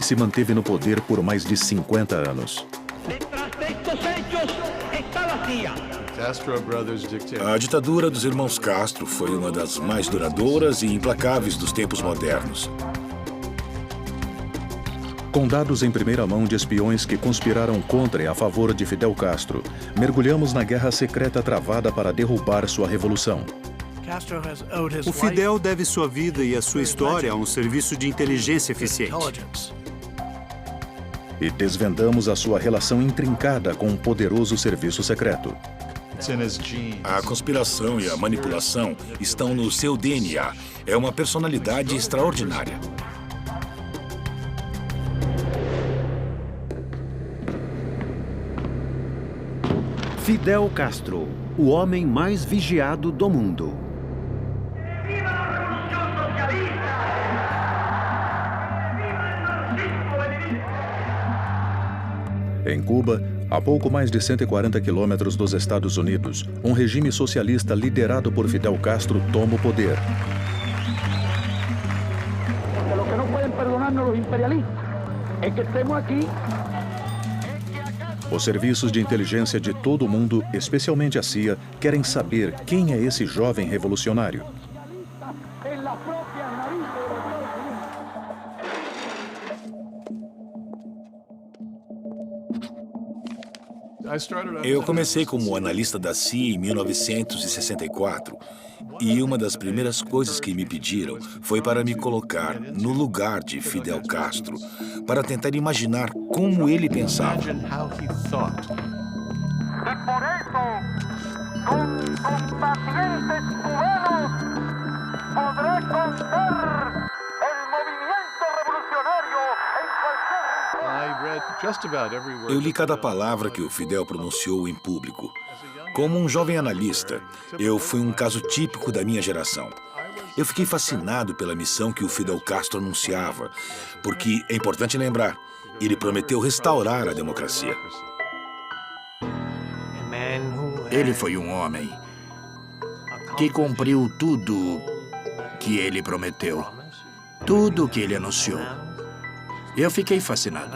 se manteve no poder por mais de 50 anos. A ditadura dos irmãos Castro foi uma das mais duradouras e implacáveis dos tempos modernos. Com dados em primeira mão de espiões que conspiraram contra e a favor de Fidel Castro, mergulhamos na guerra secreta travada para derrubar sua revolução. O Fidel deve sua vida e a sua história a um serviço de inteligência eficiente. E desvendamos a sua relação intrincada com um poderoso serviço secreto. A conspiração e a manipulação estão no seu DNA. É uma personalidade extraordinária. Fidel Castro, o homem mais vigiado do mundo. Em Cuba, a pouco mais de 140 quilômetros dos Estados Unidos, um regime socialista liderado por Fidel Castro toma o poder. O que não podem perdonar-nos os imperialistas é que estemos aqui. Os serviços de inteligência de todo o mundo, especialmente a CIA, querem saber quem é esse jovem revolucionário. Eu comecei como analista da CIA em 1964 e uma das primeiras coisas que me pediram foi para me colocar no lugar de Fidel Castro, para tentar imaginar como ele pensava. E por isso, com combatientes cubanos, podré contar o movimento revolucionário em qualquer... Eu li cada palavra que o Fidel pronunciou em público. Como um jovem analista, eu fui um caso típico da minha geração. Eu fiquei fascinado pela missão que o Fidel Castro anunciava, porque é importante lembrar, ele prometeu restaurar a democracia. Ele foi um homem que cumpriu tudo que ele prometeu, tudo que ele anunciou. Eu fiquei fascinado.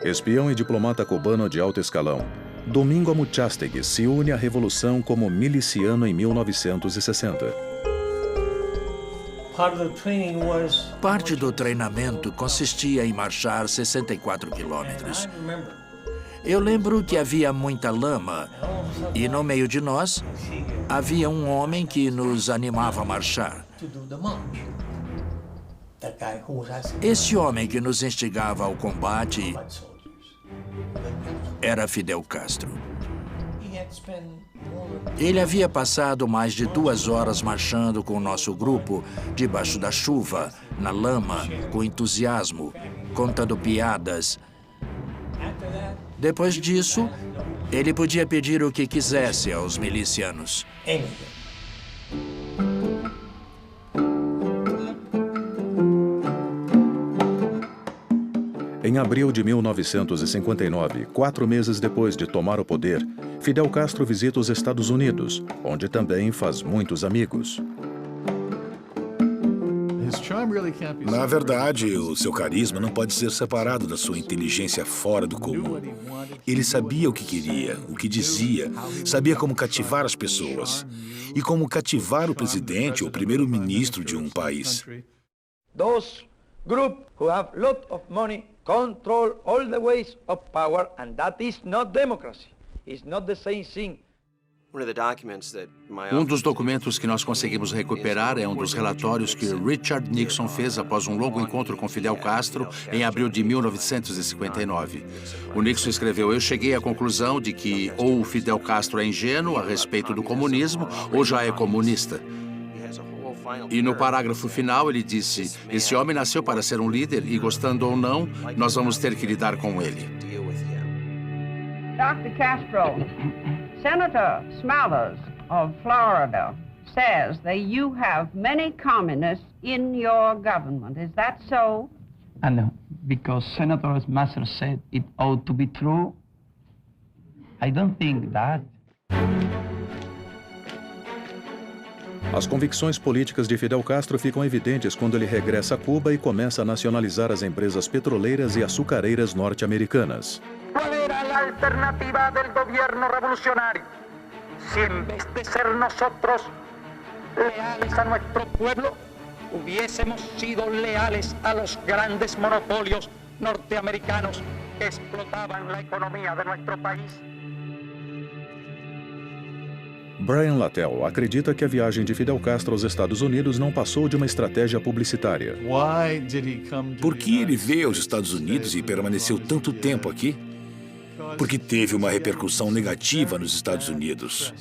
Espião e diplomata cubano de alto escalão, Domingo Amuchastegui se une à revolução como miliciano em 1960. Parte do treinamento consistia em marchar 64 quilômetros. Eu lembro que havia muita lama e no meio de nós havia um homem que nos animava a marchar. Esse homem que nos instigava ao combate era Fidel Castro. Ele havia passado mais de 2 horas marchando com o nosso grupo, debaixo da chuva, na lama, com entusiasmo, contando piadas. Depois disso, ele podia pedir o que quisesse aos milicianos. Em abril de 1959, 4 meses depois de tomar o poder, Fidel Castro visita os Estados Unidos, onde também faz muitos amigos. Na verdade, o seu carisma não pode ser separado da sua inteligência fora do comum. Ele sabia o que queria, o que dizia, sabia como cativar as pessoas e como cativar o presidente ou primeiro-ministro de um país. Those groups who have lot of money control all the ways of power, and that is not democracy. It's not the same thing. Um dos documentos que nós conseguimos recuperar é um dos relatórios que Richard Nixon fez após um longo encontro com Fidel Castro em abril de 1959. O Nixon escreveu: "Eu cheguei à conclusão de que ou o Fidel Castro é ingênuo a respeito do comunismo ou já é comunista." E no parágrafo final ele disse: "Esse homem nasceu para ser um líder e, gostando ou não, nós vamos ter que lidar com ele." Dr. Castro, Senator Smathers of Florida says that you have many communists in your government. Is that so? And because Senator Smathers said it ought to be true, I don't think that. As convicções políticas de Fidel Castro ficam evidentes quando ele regressa a Cuba e começa a nacionalizar as empresas petroleiras e açucareiras norte-americanas. ¿Cuál era la alternativa del gobierno revolucionario? Si en vez de ser nosotros leales a nuestro pueblo, hubiésemos sido leales a los grandes monopolios norteamericanos que explotaban la economía de nuestro país. Brian Latell acredita que a viagem de Fidel Castro aos Estados Unidos não passou de uma estratégia publicitária. Por que ele veio aos Estados Unidos e permaneceu tanto tempo aqui? Porque teve uma repercussão negativa nos Estados Unidos.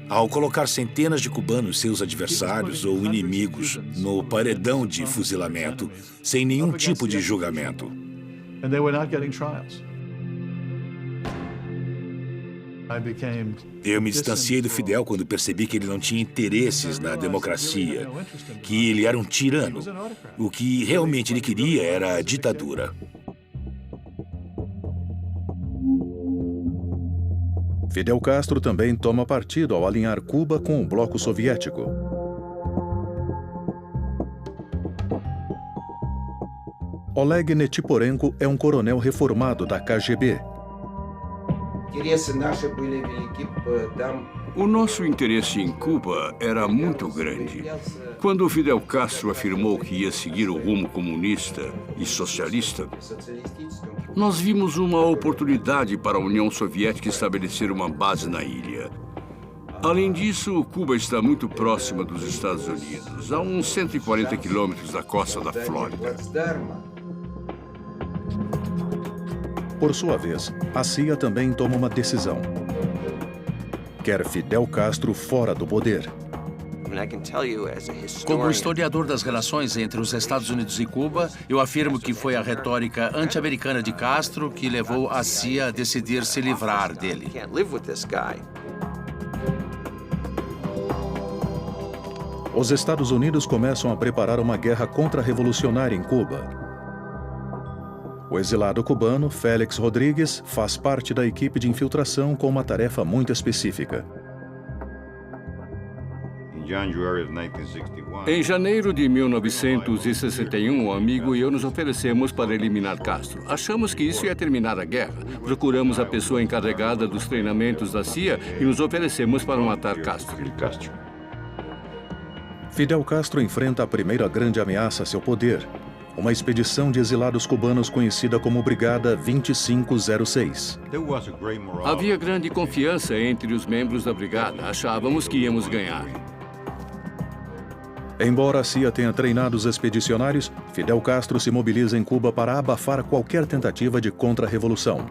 Ao colocar centenas de cubanos, seus adversários ou inimigos, no paredão de fuzilamento, sem nenhum tipo de julgamento. Eu me distanciei do Fidel quando percebi que ele não tinha interesses na democracia, que ele era um tirano. O que realmente ele queria era a ditadura. Fidel Castro também toma partido ao alinhar Cuba com o bloco soviético. Oleg Netiporenko é um coronel reformado da KGB. O nosso interesse em Cuba era muito grande. Quando Fidel Castro afirmou que ia seguir o rumo comunista e socialista, nós vimos uma oportunidade para a União Soviética estabelecer uma base na ilha. Além disso, Cuba está muito próxima dos Estados Unidos, a uns 140 quilômetros da costa da Flórida. Por sua vez, a CIA também toma uma decisão. Quer Fidel Castro fora do poder. Como historiador das relações entre os Estados Unidos e Cuba, eu afirmo que foi a retórica anti-americana de Castro que levou a CIA a decidir se livrar dele. Os Estados Unidos começam a preparar uma guerra contra-revolucionária em Cuba. O exilado cubano, Félix Rodrigues, faz parte da equipe de infiltração com uma tarefa muito específica. Em janeiro de 1961, um amigo e eu nos oferecemos para eliminar Castro. Achamos que isso ia terminar a guerra. Procuramos a pessoa encarregada dos treinamentos da CIA e nos oferecemos para matar Castro. Fidel Castro enfrenta a primeira grande ameaça a seu poder, uma expedição de exilados cubanos conhecida como Brigada 2506. Havia grande confiança entre os membros da brigada. Achávamos que íamos ganhar. Embora a CIA tenha treinado os expedicionários, Fidel Castro se mobiliza em Cuba para abafar qualquer tentativa de contra-revolução.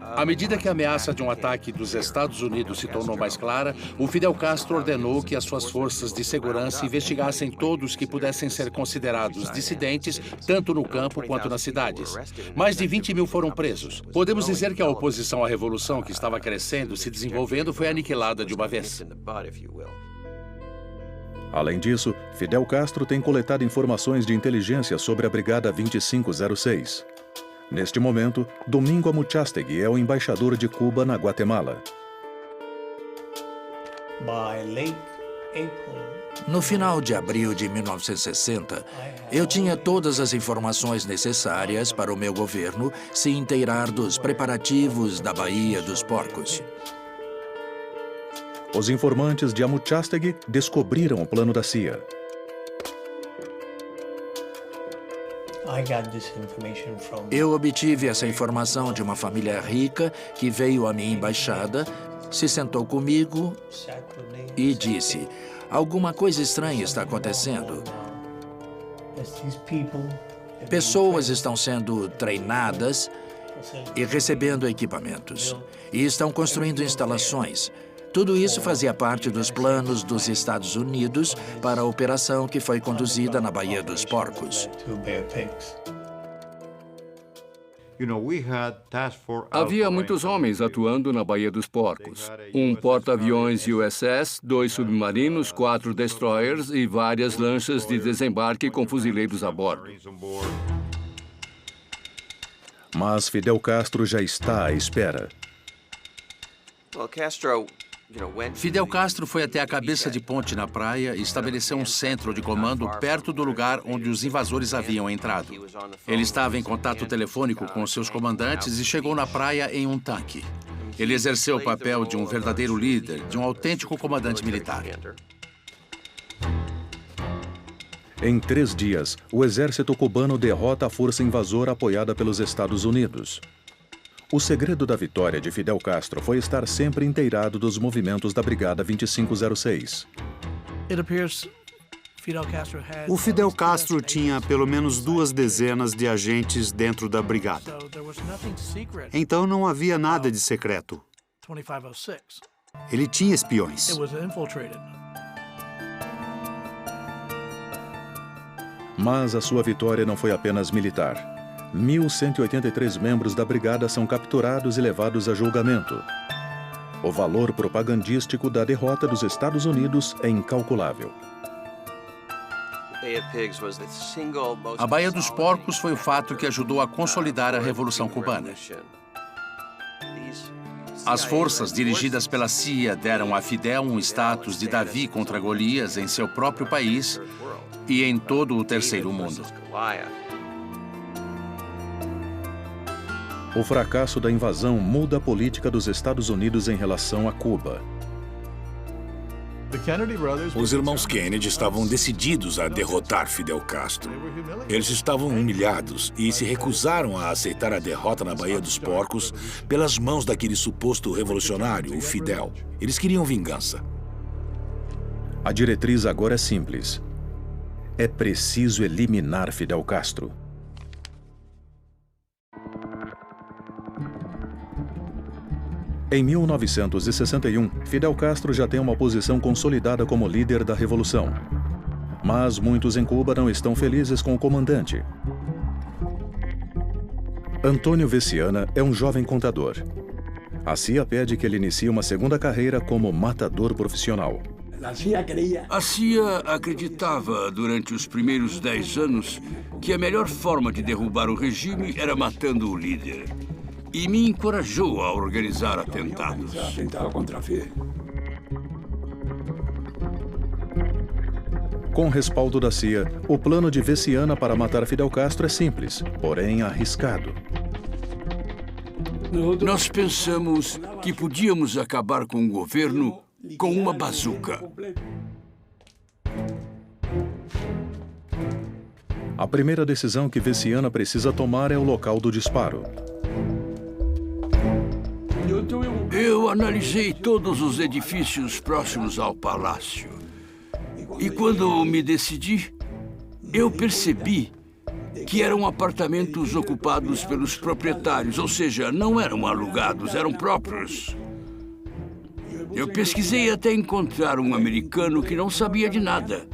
À medida que a ameaça de um ataque dos Estados Unidos se tornou mais clara, o Fidel Castro ordenou que as suas forças de segurança investigassem todos que pudessem ser considerados dissidentes, tanto no campo quanto nas cidades. Mais de 20 mil foram presos. Podemos dizer que a oposição à revolução, que estava crescendo, se desenvolvendo, foi aniquilada de uma vez. Além disso, Fidel Castro tem coletado informações de inteligência sobre a Brigada 2506. Neste momento, Domingo Amuchastegui é o embaixador de Cuba na Guatemala. No final de abril de 1960, eu tinha todas as informações necessárias para o meu governo se inteirar dos preparativos da Baía dos Porcos. Os informantes de Amuchastegui descobriram o plano da CIA. Eu obtive essa informação de uma família rica que veio à minha embaixada, se sentou comigo e disse: "Alguma coisa estranha está acontecendo. Pessoas estão sendo treinadas e recebendo equipamentos, e estão construindo instalações. Tudo isso fazia parte dos planos dos Estados Unidos para a operação que foi conduzida na Baía dos Porcos." Havia muitos homens atuando na Baía dos Porcos. Um porta-aviões USS, 2 submarinos, 4 destroyers e várias lanchas de desembarque com fuzileiros a bordo. Mas Fidel Castro já está à espera. Fidel Castro foi até a cabeça de ponte na praia e estabeleceu um centro de comando perto do lugar onde os invasores haviam entrado. Ele estava em contato telefônico com seus comandantes e chegou na praia em um tanque. Ele exerceu o papel de um verdadeiro líder, de um autêntico comandante militar. Em 3 dias, o exército cubano derrota a força invasora apoiada pelos Estados Unidos. O segredo da vitória de Fidel Castro foi estar sempre inteirado dos movimentos da Brigada 2506. O Fidel Castro tinha pelo menos 2 dezenas de agentes dentro da brigada. Então não havia nada de secreto. Ele tinha espiões. Mas a sua vitória não foi apenas militar. 1.183 membros da brigada são capturados e levados a julgamento. O valor propagandístico da derrota dos Estados Unidos é incalculável. A Baía dos Porcos foi o fato que ajudou a consolidar a Revolução Cubana. As forças dirigidas pela CIA deram a Fidel um status de Davi contra Golias em seu próprio país e em todo o terceiro mundo. O fracasso da invasão muda a política dos Estados Unidos em relação a Cuba. Os irmãos Kennedy estavam decididos a derrotar Fidel Castro. Eles estavam humilhados e se recusaram a aceitar a derrota na Baía dos Porcos pelas mãos daquele suposto revolucionário, o Fidel. Eles queriam vingança. A diretriz agora é simples. É preciso eliminar Fidel Castro. Em 1961, Fidel Castro já tem uma posição consolidada como líder da revolução. Mas muitos em Cuba não estão felizes com o comandante. Antônio Veciana é um jovem contador. A CIA pede que ele inicie uma segunda carreira como matador profissional. A CIA acreditava, durante os primeiros 10 anos, que a melhor forma de derrubar o regime era matando o líder. E me encorajou a organizar atentados. Com respaldo da CIA, o plano de Veciana para matar Fidel Castro é simples, porém arriscado. Nós pensamos que podíamos acabar com o governo com uma bazuca. A primeira decisão que Veciana precisa tomar é o local do disparo. Eu analisei todos os edifícios próximos ao palácio. E quando me decidi, eu percebi que eram apartamentos ocupados pelos proprietários, ou seja, não eram alugados, eram próprios. Eu pesquisei até encontrar um americano que não sabia de nada.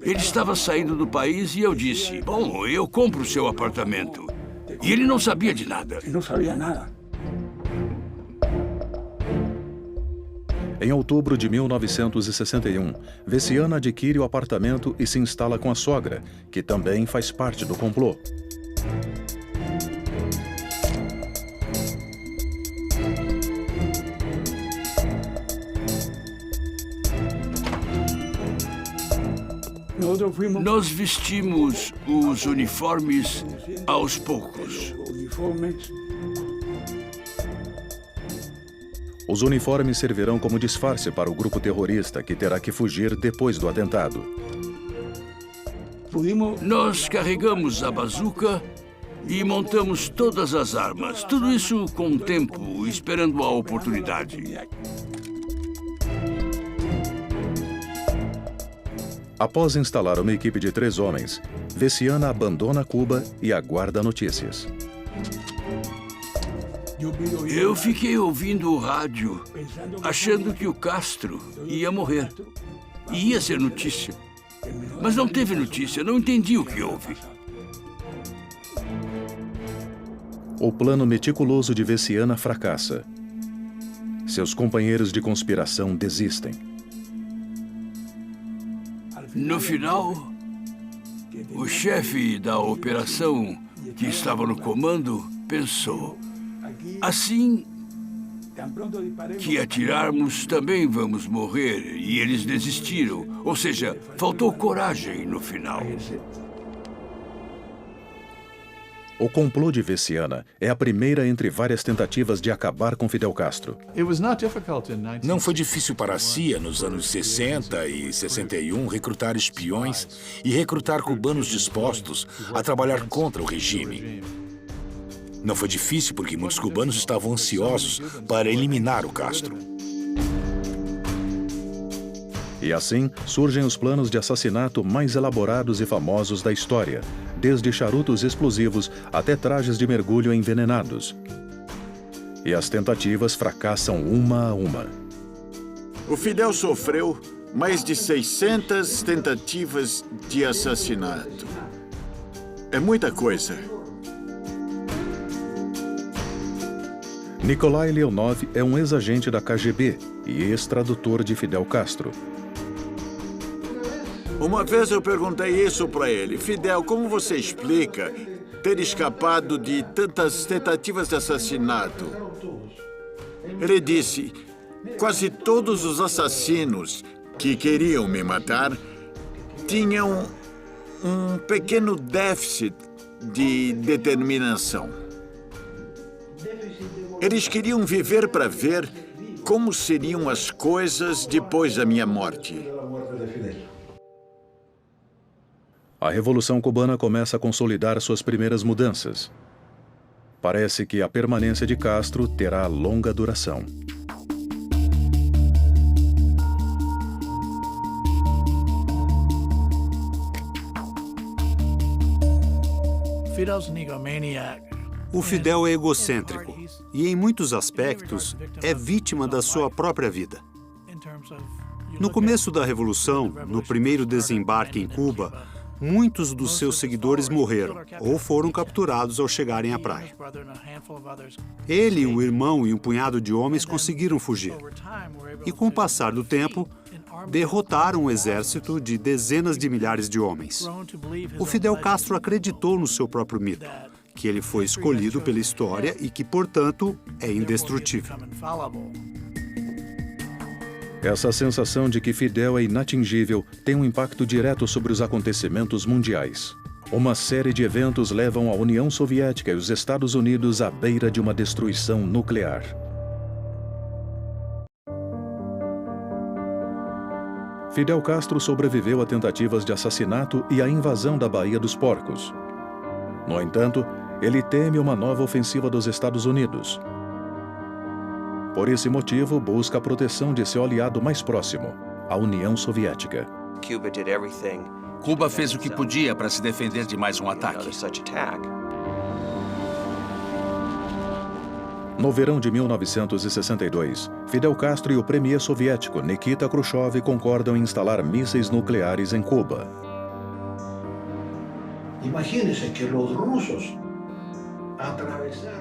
Ele estava saindo do país e eu disse, bom, eu compro o seu apartamento. E ele não sabia de nada. Não sabia nada. Em outubro de 1961, Veciana adquire o apartamento e se instala com a sogra, que também faz parte do complô. Nós vestimos os uniformes aos poucos. Os uniformes servirão como disfarce para o grupo terrorista que terá que fugir depois do atentado. Nós carregamos a bazuca e montamos todas as armas. Tudo isso com o tempo, esperando a oportunidade. Após instalar uma equipe de 3 homens, Veciana abandona Cuba e aguarda notícias. Eu fiquei ouvindo o rádio, achando que o Castro ia morrer. E ia ser notícia. Mas não teve notícia, não entendi o que houve. O plano meticuloso de Veciana fracassa. Seus companheiros de conspiração desistem. No final, o chefe da operação, que estava no comando, pensou: assim, que atirarmos também vamos morrer, e eles desistiram. Ou seja, faltou coragem no final. O complô de Veciana é a primeira entre várias tentativas de acabar com Fidel Castro. Não foi difícil para a CIA, nos anos 60 e 61, recrutar espiões e recrutar cubanos dispostos a trabalhar contra o regime. Não foi difícil porque muitos cubanos estavam ansiosos para eliminar o Castro. E assim surgem os planos de assassinato mais elaborados e famosos da história, desde charutos explosivos até trajes de mergulho envenenados. E as tentativas fracassam uma a uma. O Fidel sofreu mais de 600 tentativas de assassinato. É muita coisa. Nikolai Leonov é um ex-agente da KGB e ex-tradutor de Fidel Castro. Uma vez eu perguntei isso para ele. Fidel, como você explica ter escapado de tantas tentativas de assassinato? Ele disse, quase todos os assassinos que queriam me matar tinham um pequeno déficit de determinação. Eles queriam viver para ver como seriam as coisas depois da minha morte. A Revolução Cubana começa a consolidar suas primeiras mudanças. Parece que a permanência de Castro terá longa duração. O Fidel é egocêntrico e, em muitos aspectos, é vítima da sua própria vida. No começo da Revolução, no primeiro desembarque em Cuba, muitos dos seus seguidores morreram ou foram capturados ao chegarem à praia. Ele, o irmão e um punhado de homens conseguiram fugir. E, com o passar do tempo, derrotaram um exército de dezenas de milhares de homens. O Fidel Castro acreditou no seu próprio mito, que ele foi escolhido pela história e que, portanto, é indestrutível. Essa sensação de que Fidel é inatingível tem um impacto direto sobre os acontecimentos mundiais. Uma série de eventos levam a União Soviética e os Estados Unidos à beira de uma destruição nuclear. Fidel Castro sobreviveu a tentativas de assassinato e à invasão da Baía dos Porcos. No entanto, ele teme uma nova ofensiva dos Estados Unidos. Por esse motivo, busca a proteção de seu aliado mais próximo, a União Soviética. Cuba fez o que podia para se defender de mais um ataque. No verão de 1962, Fidel Castro e o premier soviético Nikita Khrushchev concordam em instalar mísseis nucleares em Cuba.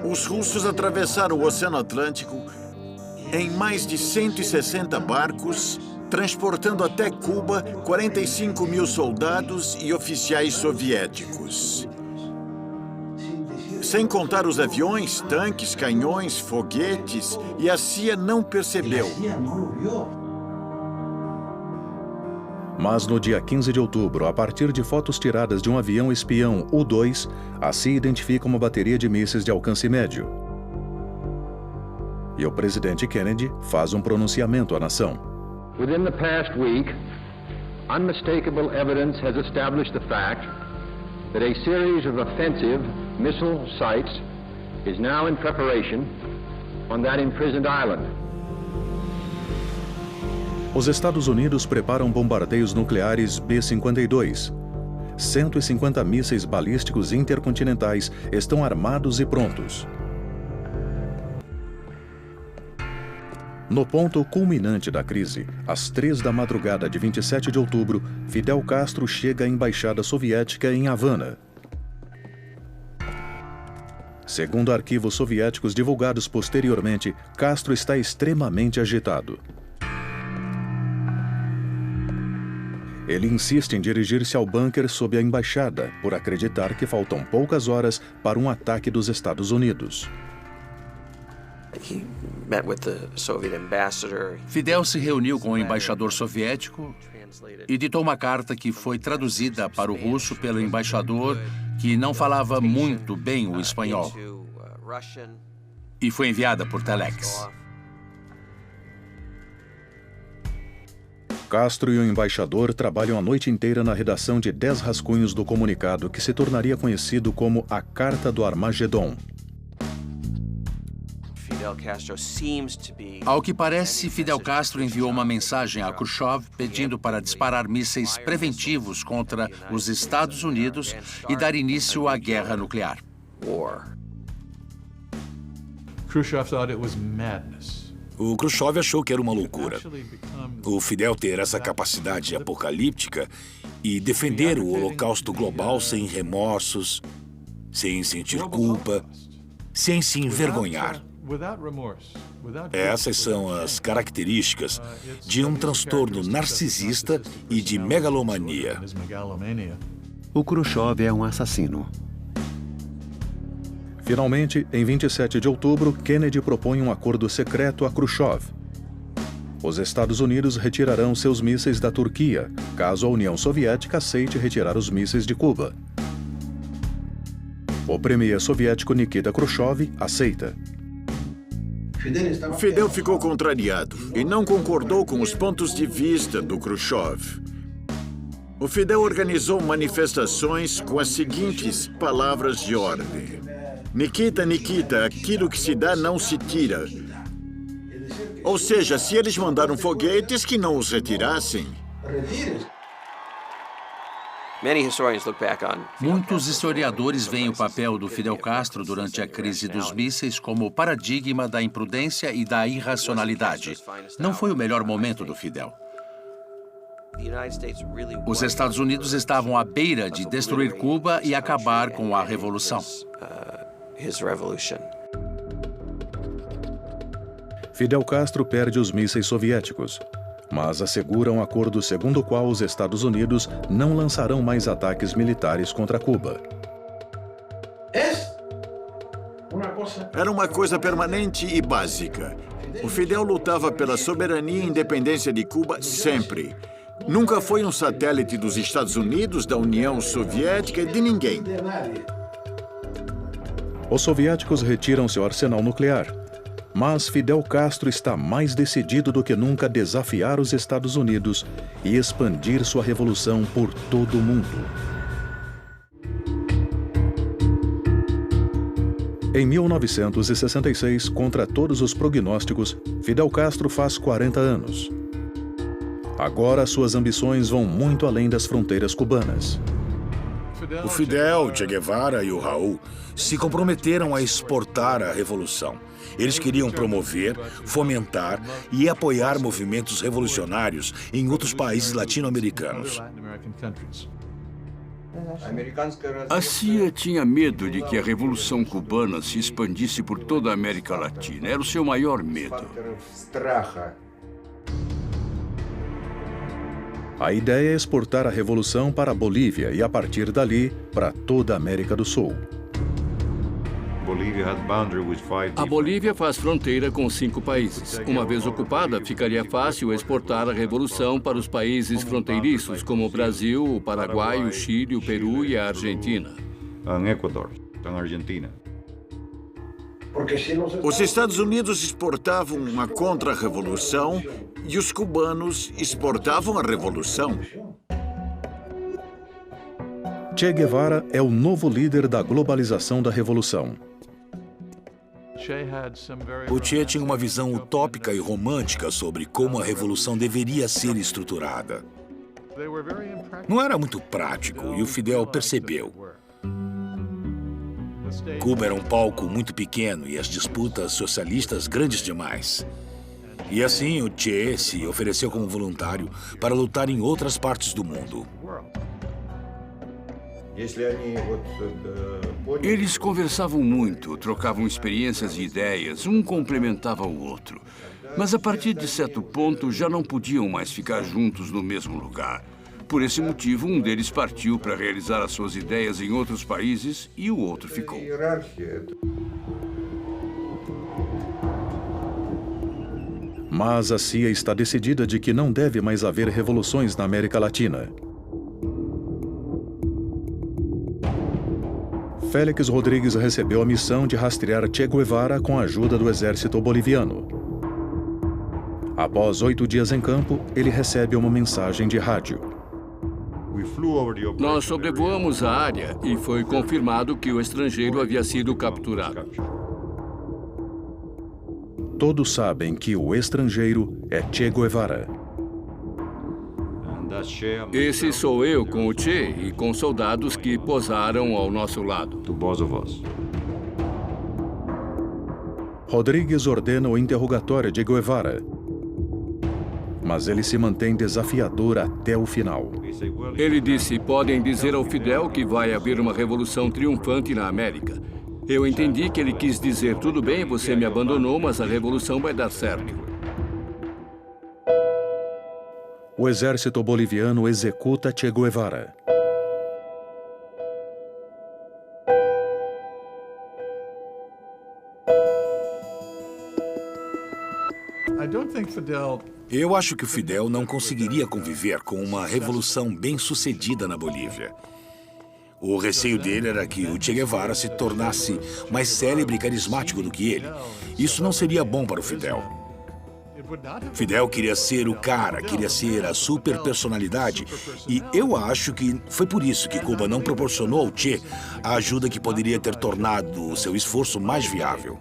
Os russos atravessaram o Oceano Atlântico em mais de 160 barcos, transportando até Cuba 45 mil soldados e oficiais soviéticos. Sem contar os aviões, tanques, canhões, foguetes, e a CIA não percebeu. Mas no dia 15 de outubro, a partir de fotos tiradas de um avião espião U-2, a CIA identifica uma bateria de mísseis de alcance médio. E o presidente Kennedy faz um pronunciamento à nação. Within the past week, unmistakable evidence has established the fact that a series of offensive missile sites is now in preparation on that imprisoned island. Os Estados Unidos preparam bombardeios nucleares B-52. 150 mísseis balísticos intercontinentais estão armados e prontos. No ponto culminante da crise, às 3 da madrugada de 27 de outubro, Fidel Castro chega à embaixada soviética em Havana. Segundo arquivos soviéticos divulgados posteriormente, Castro está extremamente agitado. Ele insiste em dirigir-se ao bunker sob a embaixada, por acreditar que faltam poucas horas para um ataque dos Estados Unidos. Fidel se reuniu com o embaixador soviético e ditou uma carta que foi traduzida para o russo pelo embaixador, que não falava muito bem o espanhol, e foi enviada por telex. Castro e o embaixador trabalham a noite inteira na redação de 10 rascunhos do comunicado que se tornaria conhecido como a Carta do Armagedon. Ao que parece, Fidel Castro enviou uma mensagem a Khrushchev pedindo para disparar mísseis preventivos contra os Estados Unidos e dar início à guerra nuclear. O Khrushchev achou que era uma loucura. O Fidel ter essa capacidade apocalíptica e defender o holocausto global sem remorsos, sem sentir culpa, sem se envergonhar. Essas são as características de um transtorno narcisista e de megalomania. O Khrushchev é um assassino. Finalmente, em 27 de outubro, Kennedy propõe um acordo secreto a Khrushchev. Os Estados Unidos retirarão seus mísseis da Turquia, caso a União Soviética aceite retirar os mísseis de Cuba. O premier soviético Nikita Khrushchev aceita. Fidel ficou contrariado e não concordou com os pontos de vista do Khrushchev. O Fidel organizou manifestações com as seguintes palavras de ordem: Nikita, Nikita, aquilo que se dá não se tira. Ou seja, se eles mandaram foguetes, que não os retirassem. Muitos historiadores veem o papel do Fidel Castro durante a crise dos mísseis como o paradigma da imprudência e da irracionalidade. Não foi o melhor momento do Fidel. Os Estados Unidos estavam à beira de destruir Cuba e acabar com a Revolução. Fidel Castro perde os mísseis soviéticos, mas assegura um acordo segundo o qual os Estados Unidos não lançarão mais ataques militares contra Cuba. Era uma coisa permanente e básica. O Fidel lutava pela soberania e independência de Cuba sempre. Nunca foi um satélite dos Estados Unidos, da União Soviética e de ninguém. Os soviéticos retiram seu arsenal nuclear, mas Fidel Castro está mais decidido do que nunca a desafiar os Estados Unidos e expandir sua revolução por todo o mundo. Em 1966, contra todos os prognósticos, Fidel Castro faz 40 anos. Agora suas ambições vão muito além das fronteiras cubanas. O Fidel, Che Guevara e o Raul se comprometeram a exportar a revolução. Eles queriam promover, fomentar e apoiar movimentos revolucionários em outros países latino-americanos. A CIA tinha medo de que a Revolução Cubana se expandisse por toda a América Latina. Era o seu maior medo. A ideia é exportar a revolução para a Bolívia e, a partir dali, para toda a América do Sul. A Bolívia faz fronteira com 5 países. Uma vez ocupada, ficaria fácil exportar a revolução para os países fronteiriços, como o Brasil, o Paraguai, o Chile, o Peru e a Argentina. Os Estados Unidos exportavam uma contra-revolução e os cubanos exportavam a revolução. Che Guevara é o novo líder da globalização da revolução. O Che tinha uma visão utópica e romântica sobre como a revolução deveria ser estruturada. Não era muito prático e o Fidel percebeu. Cuba era um palco muito pequeno e as disputas socialistas grandes demais. E assim o Che se ofereceu como voluntário para lutar em outras partes do mundo. Eles conversavam muito, trocavam experiências e ideias, um complementava o outro. Mas a partir de certo ponto já não podiam mais ficar juntos no mesmo lugar. Por esse motivo, um deles partiu para realizar as suas ideias em outros países e o outro ficou. Mas a CIA está decidida de que não deve mais haver revoluções na América Latina. Félix Rodrigues recebeu a missão de rastrear Che Guevara com a ajuda do exército boliviano. Após 8 dias em campo, ele recebe uma mensagem de rádio. Nós sobrevoamos a área e foi confirmado que o estrangeiro havia sido capturado. Todos sabem que o estrangeiro é Che Guevara. Esse sou eu com o Che e com soldados que posaram ao nosso lado. Rodrigues ordena o interrogatório de Guevara, mas ele se mantém desafiador até o final. Ele disse: podem dizer ao Fidel que vai haver uma revolução triunfante na América. Eu entendi que ele quis dizer: tudo bem, você me abandonou, mas a revolução vai dar certo. O exército boliviano executa Che Guevara. Eu acho que o Fidel não conseguiria conviver com uma revolução bem-sucedida na Bolívia. O receio dele era que o Che Guevara se tornasse mais célebre e carismático do que ele. Isso não seria bom para o Fidel. Fidel queria ser o cara, queria ser a superpersonalidade. E eu acho que foi por isso que Cuba não proporcionou ao Che a ajuda que poderia ter tornado o seu esforço mais viável.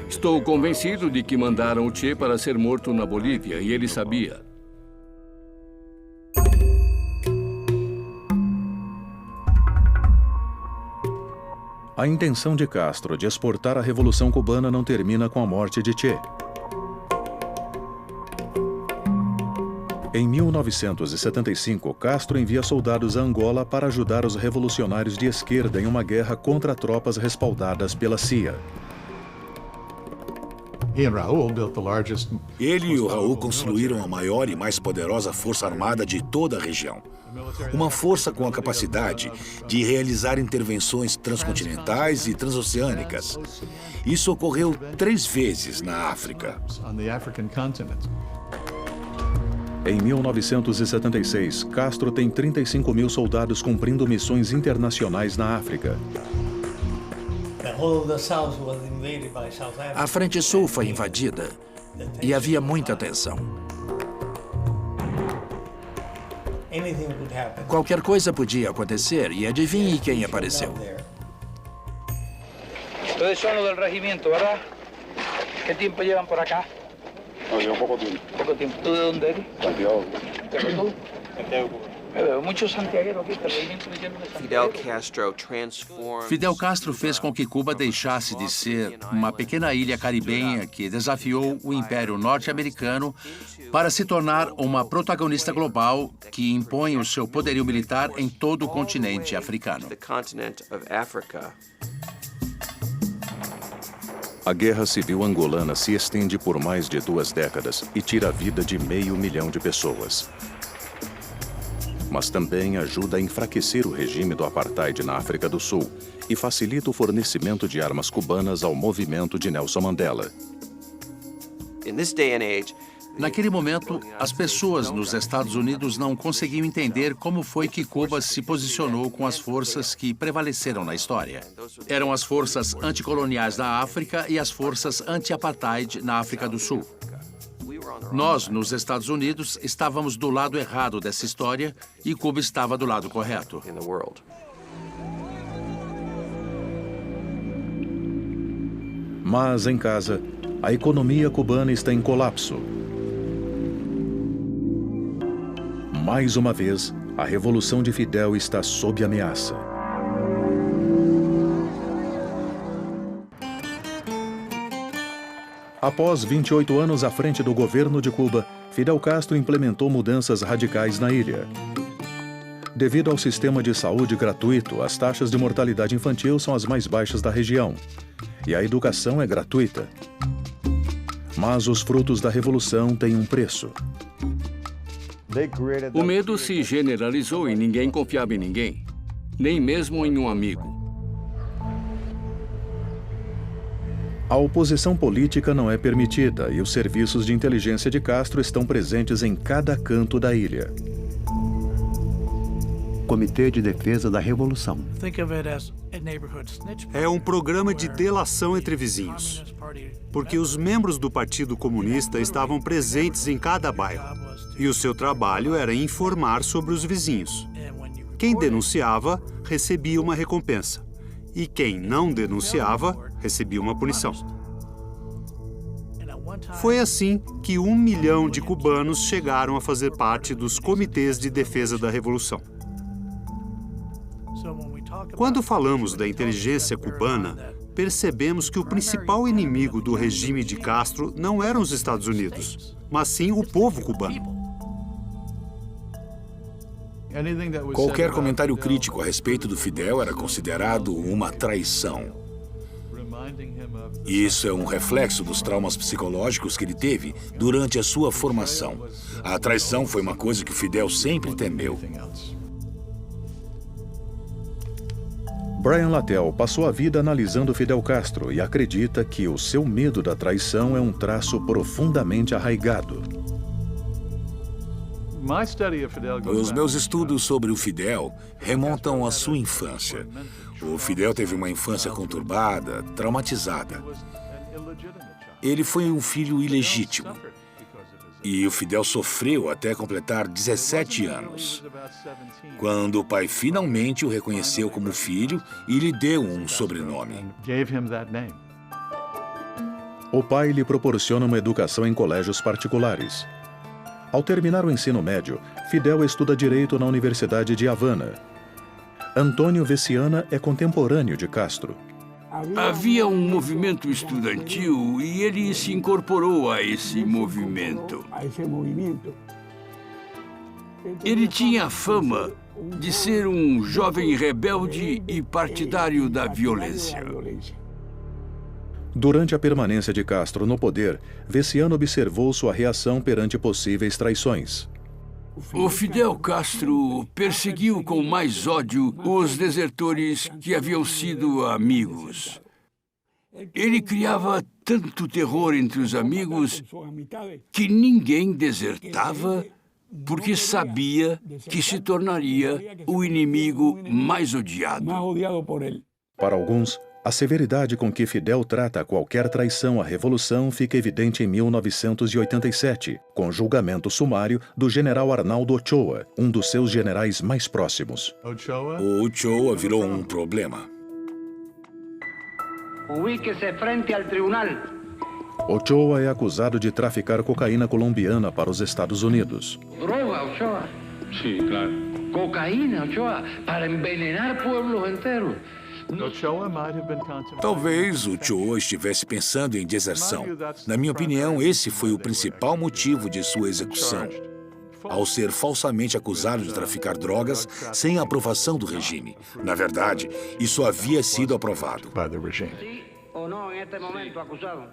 Estou convencido de que mandaram o Che para ser morto na Bolívia, e ele sabia. A intenção de Castro de exportar a Revolução Cubana não termina com a morte de Che. Em 1975, Castro envia soldados a Angola para ajudar os revolucionários de esquerda em uma guerra contra tropas respaldadas pela CIA. Ele e o Raul construíram a maior e mais poderosa força armada de toda a região. Uma força com a capacidade de realizar intervenções transcontinentais e transoceânicas. Isso ocorreu 3 vezes na África. Em 1976, Castro tem 35 mil soldados cumprindo missões internacionais na África. A Frente Sul foi invadida e havia muita tensão. Qualquer coisa podia acontecer e adivinhe quem apareceu. Ustedes son los del regimiento, ¿verdad? ¿Qué tiempo llevan por acá? No, llevo poco tiempo. Poco tiempo. ¿Tú de dónde eres? Santiago. ¿Pero tú? Santiago. Muchos santiagueros aquí, regimiento lleno de santiagueros. Fidel Castro fez com que Cuba deixasse de ser uma pequena ilha caribenha que desafiou o Império Norte-Americano para se tornar uma protagonista global que impõe o seu poderio militar em todo o continente africano. A guerra civil angolana se estende por mais de 2 décadas e tira a vida de 500 mil de pessoas. Mas também ajuda a enfraquecer o regime do apartheid na África do Sul e facilita o fornecimento de armas cubanas ao movimento de Nelson Mandela. Naquele momento, as pessoas nos Estados Unidos não conseguiam entender como foi que Cuba se posicionou com as forças que prevaleceram na história. Eram as forças anticoloniais da África e as forças anti-apartheid na África do Sul. Nós, nos Estados Unidos, estávamos do lado errado dessa história e Cuba estava do lado correto. Mas em casa, a economia cubana está em colapso. Mais uma vez, a Revolução de Fidel está sob ameaça. Após 28 anos à frente do governo de Cuba, Fidel Castro implementou mudanças radicais na ilha. Devido ao sistema de saúde gratuito, as taxas de mortalidade infantil são as mais baixas da região. E a educação é gratuita. Mas os frutos da revolução têm um preço. O medo se generalizou e ninguém confiava em ninguém, nem mesmo em um amigo. A oposição política não é permitida e os serviços de inteligência de Castro estão presentes em cada canto da ilha. Comitê de Defesa da Revolução. É um programa de delação entre vizinhos, porque os membros do Partido Comunista estavam presentes em cada bairro, e o seu trabalho era informar sobre os vizinhos. Quem denunciava recebia uma recompensa, e quem não denunciava recebia uma punição. Foi assim que 1 milhão de cubanos chegaram a fazer parte dos comitês de defesa da Revolução. Quando falamos da inteligência cubana, percebemos que o principal inimigo do regime de Castro não eram os Estados Unidos, mas sim o povo cubano. Qualquer comentário crítico a respeito do Fidel era considerado uma traição. Isso é um reflexo dos traumas psicológicos que ele teve durante a sua formação. A traição foi uma coisa que o Fidel sempre temeu. Brian Latell passou a vida analisando Fidel Castro e acredita que o seu medo da traição é um traço profundamente arraigado. Os meus estudos sobre o Fidel remontam à sua infância. O Fidel teve uma infância conturbada, traumatizada. Ele foi um filho ilegítimo. E o Fidel sofreu até completar 17 anos, quando o pai finalmente o reconheceu como filho e lhe deu um sobrenome. O pai lhe proporciona uma educação em colégios particulares. Ao terminar o ensino médio, Fidel estuda Direito na Universidade de Havana. Antônio Veciana é contemporâneo de Castro. Havia um movimento estudantil e ele se incorporou a esse movimento. Ele tinha a fama de ser um jovem rebelde e partidário da violência. Durante a permanência de Castro no poder, Veciana observou sua reação perante possíveis traições. O Fidel Castro perseguiu com mais ódio os desertores que haviam sido amigos. Ele criava tanto terror entre os amigos que ninguém desertava porque sabia que se tornaria o inimigo mais odiado. Para alguns, a severidade com que Fidel trata qualquer traição à Revolução fica evidente em 1987, com o julgamento sumário do general Arnaldo Ochoa, um dos seus generais mais próximos. O Ochoa virou um problema. Ubíquese frente al tribunal. Ochoa é acusado de traficar cocaína colombiana para os Estados Unidos. Droga, Ochoa. Sí, claro. Cocaína, Ochoa, para envenenar pueblos enteros. Talvez o Ochoa estivesse pensando em deserção. Na minha opinião, esse foi o principal motivo de sua execução. Ao ser falsamente acusado de traficar drogas sem a aprovação do regime. Na verdade, isso havia sido aprovado.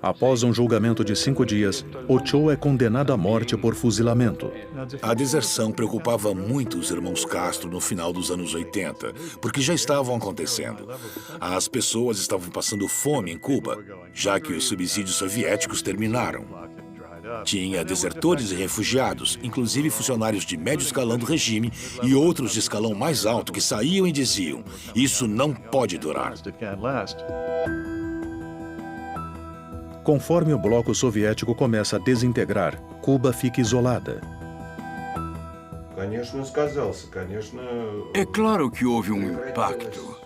Após um julgamento de 5 dias, Ochoa é condenado à morte por fuzilamento. A deserção preocupava muito os irmãos Castro no final dos anos 80, porque já estavam acontecendo. As pessoas estavam passando fome em Cuba, já que os subsídios soviéticos terminaram. Tinha desertores e refugiados, inclusive funcionários de médio escalão do regime e outros de escalão mais alto que saíam e diziam: "Isso não pode durar." Conforme o bloco soviético começa a desintegrar, Cuba fica isolada. É claro que houve um impacto.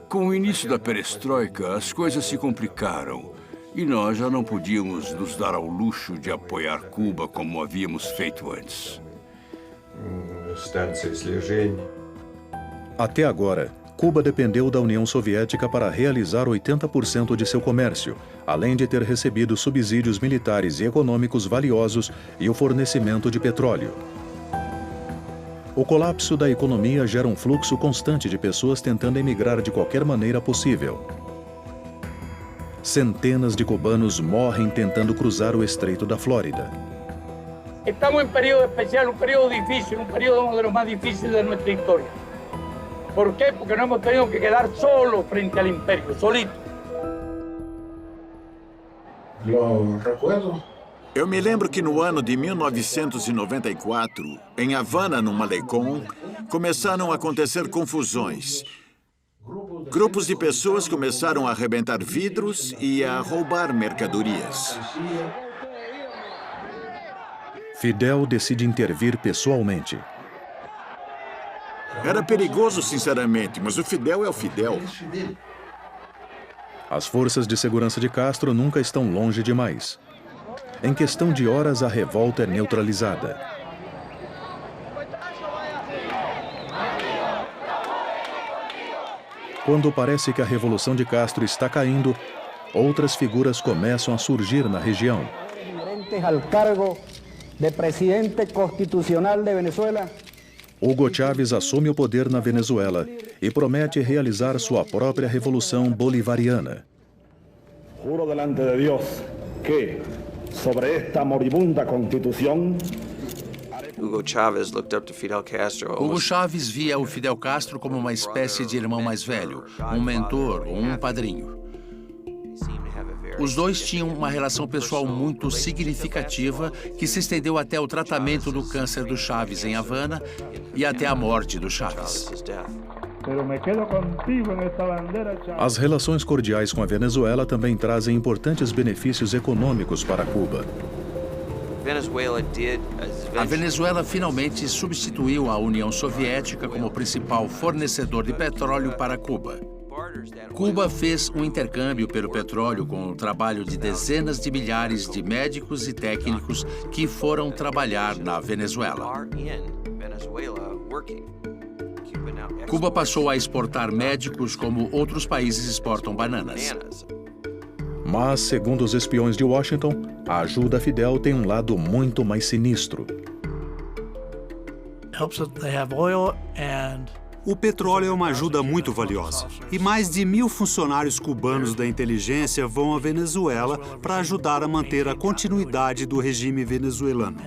Com o início da perestroika, as coisas se complicaram e nós já não podíamos nos dar ao luxo de apoiar Cuba como havíamos feito antes. Até agora, Cuba dependeu da União Soviética para realizar 80% de seu comércio, além de ter recebido subsídios militares e econômicos valiosos e o fornecimento de petróleo. O colapso da economia gera um fluxo constante de pessoas tentando emigrar de qualquer maneira possível. Centenas de cubanos morrem tentando cruzar o Estreito da Flórida. Estamos em período especial, período difícil, período um dos mais difíceis da nossa história. ¿Por qué? Porque no hemos tenido que quedar solos frente al imperio, solitos. Eu me lembro que no ano de 1994, em Havana, no Malecón, começaram a acontecer confusões. Grupos de pessoas começaram a arrebentar vidros e a roubar mercadorias. Fidel decide intervir pessoalmente. Era perigoso, sinceramente, mas o Fidel é o Fidel. As forças de segurança de Castro nunca estão longe demais. Em questão de horas, a revolta é neutralizada. Quando parece que a revolução de Castro está caindo, outras figuras começam a surgir na região. Hugo Chávez assume o poder na Venezuela e promete realizar sua própria revolução bolivariana. Juro delante de Deus que, sobre esta moribunda constituição, Hugo Chávez via o Fidel Castro como uma espécie de irmão mais velho, um mentor ou um padrinho. Os dois tinham uma relação pessoal muito significativa que se estendeu até o tratamento do câncer do Chávez em Havana e até a morte do Chávez. As relações cordiais com a Venezuela também trazem importantes benefícios econômicos para Cuba. A Venezuela finalmente substituiu a União Soviética como principal fornecedor de petróleo para Cuba. Cuba fez um intercâmbio pelo petróleo com o trabalho de dezenas de milhares de médicos e técnicos que foram trabalhar na Venezuela. Cuba passou a exportar médicos como outros países exportam bananas. Mas, segundo os espiões de Washington, a ajuda a Fidel tem um lado muito mais sinistro. O petróleo é uma ajuda muito valiosa. E mais de 1.000 funcionários cubanos da inteligência vão à Venezuela para ajudar a manter a continuidade do regime venezuelano.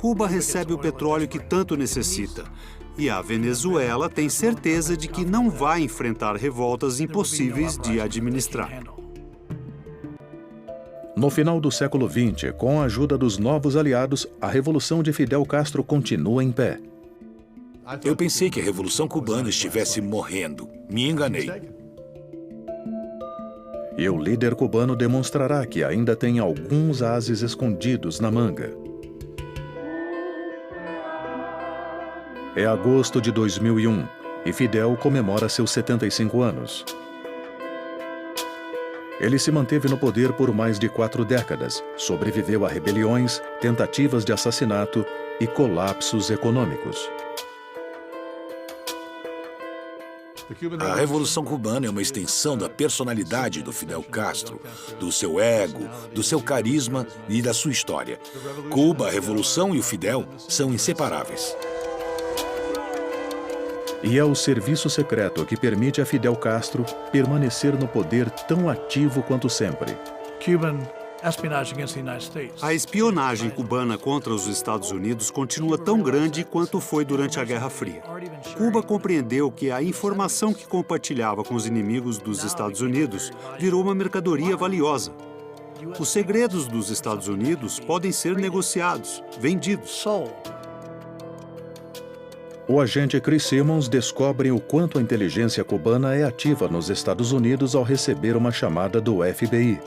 Cuba recebe o petróleo que tanto necessita. E a Venezuela tem certeza de que não vai enfrentar revoltas impossíveis de administrar. No final do século XX, com a ajuda dos novos aliados, a revolução de Fidel Castro continua em pé. Eu pensei que a Revolução Cubana estivesse morrendo. Me enganei. E o líder cubano demonstrará que ainda tem alguns ases escondidos na manga. É agosto de 2001 e Fidel comemora seus 75 anos. Ele se manteve no poder por mais de 4 décadas, sobreviveu a rebeliões, tentativas de assassinato e colapsos econômicos. A Revolução Cubana é uma extensão da personalidade do Fidel Castro, do seu ego, do seu carisma e da sua história. Cuba, a Revolução e o Fidel são inseparáveis. E é o serviço secreto que permite a Fidel Castro permanecer no poder tão ativo quanto sempre. A espionagem cubana contra os Estados Unidos continua tão grande quanto foi durante a Guerra Fria. Cuba compreendeu que a informação que compartilhava com os inimigos dos Estados Unidos virou uma mercadoria valiosa. Os segredos dos Estados Unidos podem ser negociados, vendidos. O agente Chris Simmons descobre o quanto a inteligência cubana é ativa nos Estados Unidos ao receber uma chamada do FBI.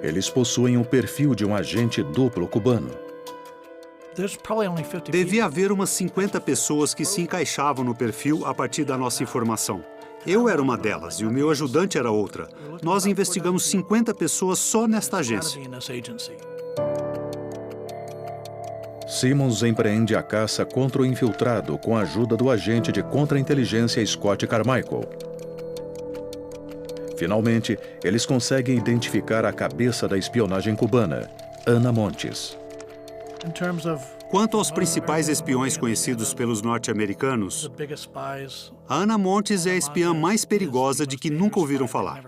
Eles possuem o perfil de um agente duplo cubano. Devia haver umas 50 pessoas que se encaixavam no perfil a partir da nossa informação. Eu era uma delas e o meu ajudante era outra. Nós investigamos 50 pessoas só nesta agência. Simmons empreende a caça contra o infiltrado com a ajuda do agente de contra-inteligência Scott Carmichael. Finalmente, eles conseguem identificar a cabeça da espionagem cubana, Ana Montes. Quanto aos principais espiões conhecidos pelos norte-americanos, a Ana Montes é a espiã mais perigosa de que nunca ouviram falar.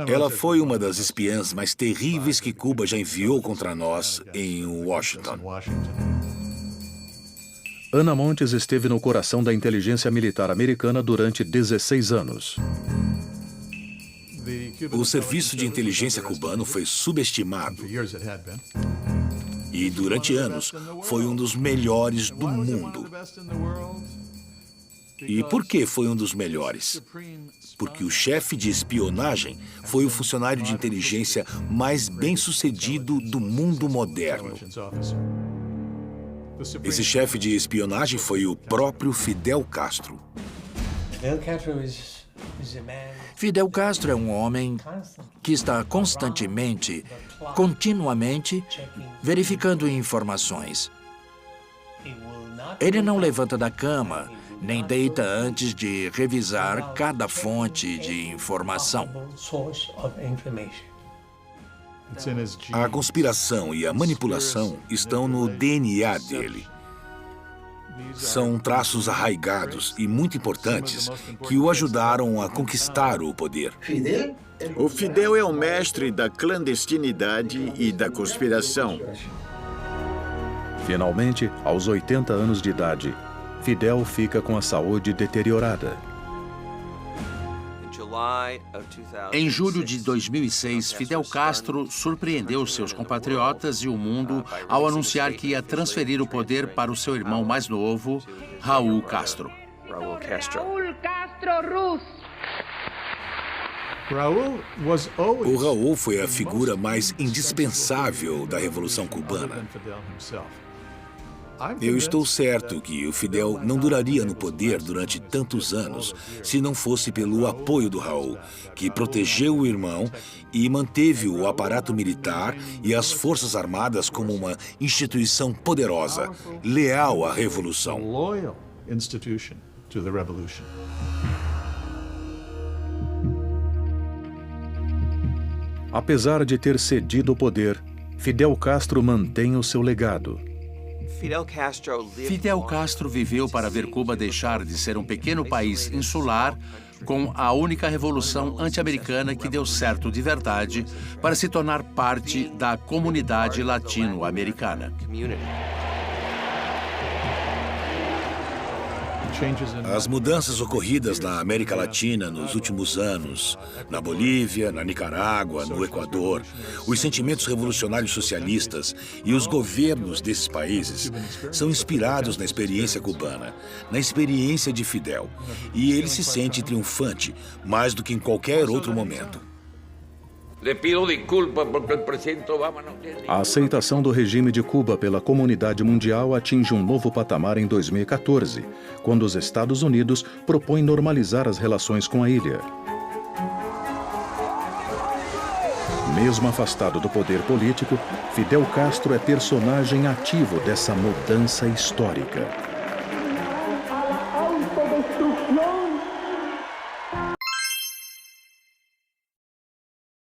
Ela foi uma das espiãs mais terríveis que Cuba já enviou contra nós em Washington. Ana Montes esteve no coração da inteligência militar americana durante 16 anos. O serviço de inteligência cubano foi subestimado. E durante anos foi um dos melhores do mundo. E por que foi um dos melhores? Porque o chefe de espionagem foi o funcionário de inteligência mais bem-sucedido do mundo moderno. Esse chefe de espionagem foi o próprio Fidel Castro. Fidel Castro é um homem que está constantemente, continuamente, verificando informações. Ele não levanta da cama, nem deita antes de revisar cada fonte de informação. A conspiração e a manipulação estão no DNA dele. São traços arraigados e muito importantes que o ajudaram a conquistar o poder. O Fidel é o mestre da clandestinidade e da conspiração. Finalmente, aos 80 anos de idade, Fidel fica com a saúde deteriorada. Em julho de 2006, Fidel Castro surpreendeu seus compatriotas e o mundo ao anunciar que ia transferir o poder para o seu irmão mais novo, Raul Castro. Raul Castro Ruz. O Raul foi a figura mais indispensável da Revolução Cubana. Eu estou certo que o Fidel não duraria no poder durante tantos anos se não fosse pelo apoio do Raul, que protegeu o irmão e manteve o aparato militar e as Forças Armadas como uma instituição poderosa, leal à Revolução. Apesar de ter cedido o poder, Fidel Castro mantém o seu legado. Fidel Castro viveu para ver Cuba deixar de ser um pequeno país insular com a única revolução anti-americana que deu certo de verdade para se tornar parte da comunidade latino-americana. As mudanças ocorridas na América Latina nos últimos anos, na Bolívia, na Nicarágua, no Equador, os sentimentos revolucionários socialistas e os governos desses países são inspirados na experiência cubana, na experiência de Fidel, e ele se sente triunfante mais do que em qualquer outro momento. A aceitação do regime de Cuba pela comunidade mundial atinge um novo patamar em 2014, quando os Estados Unidos propõem normalizar as relações com a ilha. Mesmo afastado do poder político, Fidel Castro é personagem ativo dessa mudança histórica. A la autodestrucción